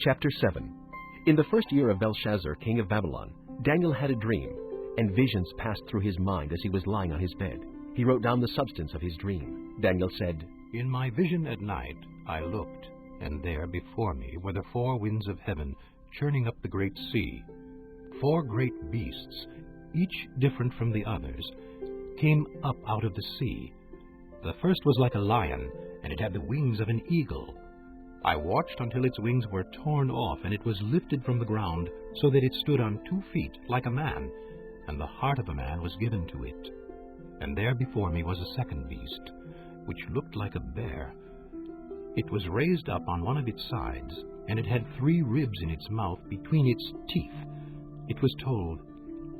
Chapter 7. In the first year of Belshazzar, king of Babylon, Daniel had a dream, and visions passed through his mind as he was lying on his bed. He wrote down the substance of his dream. Daniel said, In my vision at night I looked, and there before me were the four winds of heaven churning up the great sea. 4 great beasts, each different from the others, came up out of the sea. The first was like a lion, and it had the wings of an eagle. I watched until its wings were torn off, and it was lifted from the ground, so that it stood on 2 feet like a man, and the heart of a man was given to it. And there before me was a second beast, which looked like a bear. It was raised up on one of its sides, and it had 3 ribs in its mouth between its teeth. It was told,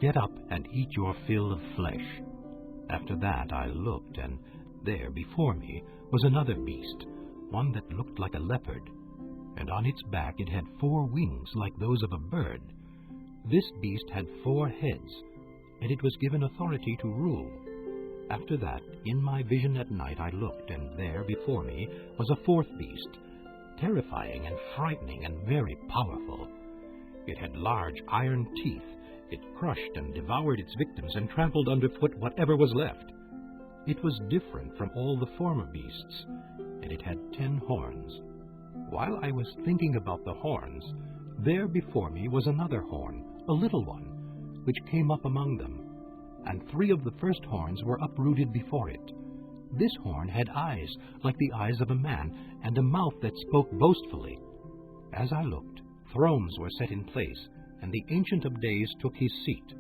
Get up and eat your fill of flesh. After that I looked, and there before me was another beast, one that looked like a leopard, and on its back it had 4 wings like those of a bird. This beast had 4 heads, and it was given authority to rule. After that, in my vision at night I looked, and there before me was a 4th beast, terrifying and frightening and very powerful. It had large iron teeth. It crushed and devoured its victims and trampled underfoot whatever was left. It was different from all the former beasts, and it had 10 horns. While I was thinking about the horns, there before me was another horn, a little one, which came up among them, and 3 of the first horns were uprooted before it. This horn had eyes like the eyes of a man, and a mouth that spoke boastfully. As I looked, thrones were set in place, and the Ancient of Days took his seat.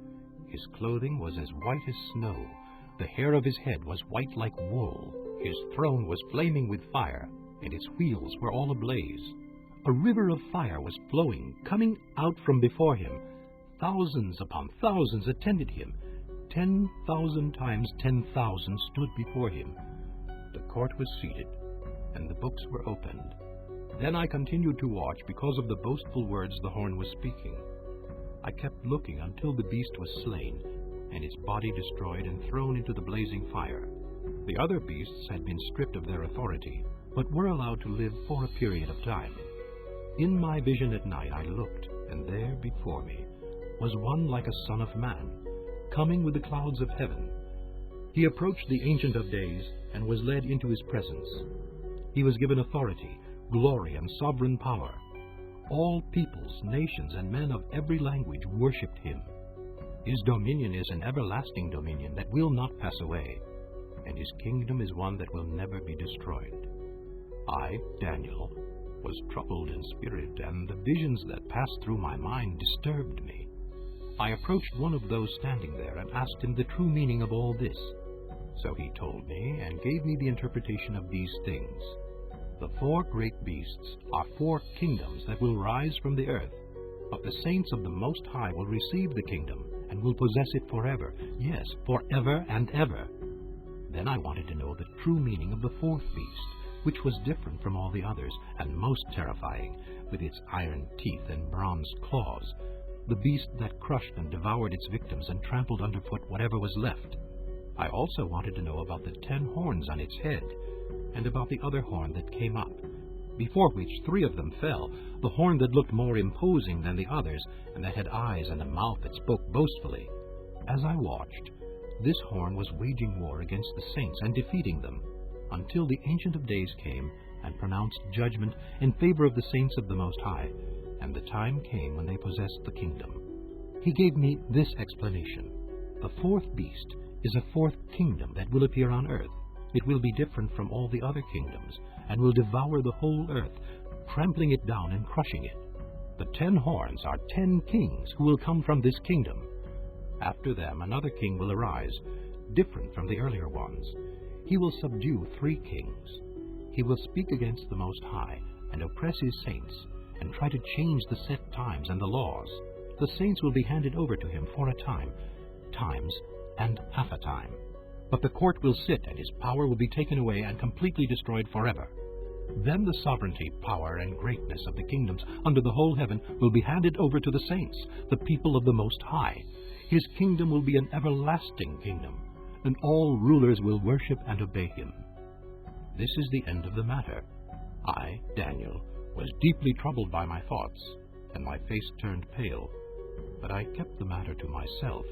His clothing was as white as snow. The hair of his head was white like wool. His throne was flaming with fire, and its wheels were all ablaze. A river of fire was flowing, coming out from before him. Thousands upon thousands attended him. 10,000 times 10,000 stood before him. The court was seated, and the books were opened. Then I continued to watch because of the boastful words the horn was speaking. I kept looking until the beast was slain, and its body destroyed and thrown into the blazing fire. The other beasts had been stripped of their authority, but were allowed to live for a period of time. In my vision at night I looked, and there before me was one like a son of man, coming with the clouds of heaven. He approached the Ancient of Days and was led into his presence. He was given authority, glory, and sovereign power. All peoples, nations, and men of every language worshipped him. His dominion is an everlasting dominion that will not pass away, and his kingdom is one that will never be destroyed. I, Daniel, was troubled in spirit, and the visions that passed through my mind disturbed me. I approached one of those standing there and asked him the true meaning of all this. So he told me and gave me the interpretation of these things. The 4 great beasts are 4 kingdoms that will rise from the earth, but the saints of the Most High will receive the kingdom and will possess it forever, yes, forever and ever. Then I wanted to know the true meaning of the 4th beast, which was different from all the others and most terrifying, with its iron teeth and bronze claws, the beast that crushed and devoured its victims and trampled underfoot whatever was left. I also wanted to know about the 10 horns on its head, and about the other horn that came up, before which 3 of them fell, the horn that looked more imposing than the others, and that had eyes and a mouth that spoke boastfully. As I watched, this horn was waging war against the saints and defeating them, until the Ancient of Days came and pronounced judgment in favor of the saints of the Most High, and the time came when they possessed the kingdom. He gave me this explanation. The 4th beast is a 4th kingdom that will appear on earth. It will be different from all the other kingdoms, and will devour the whole earth, trampling it down and crushing it. The 10 horns are 10 kings who will come from this kingdom. After them another king will arise, different from the earlier ones. He will subdue 3 kings. He will speak against the Most High, and oppress his saints, and try to change the set times and the laws. The saints will be handed over to him for a time, times, and half a time. But the court will sit, and his power will be taken away and completely destroyed forever. Then the sovereignty, power, and greatness of the kingdoms under the whole heaven will be handed over to the saints, the people of the Most High. His kingdom will be an everlasting kingdom, and all rulers will worship and obey him. This is the end of the matter. I, Daniel, was deeply troubled by my thoughts, and my face turned pale, but I kept the matter to myself.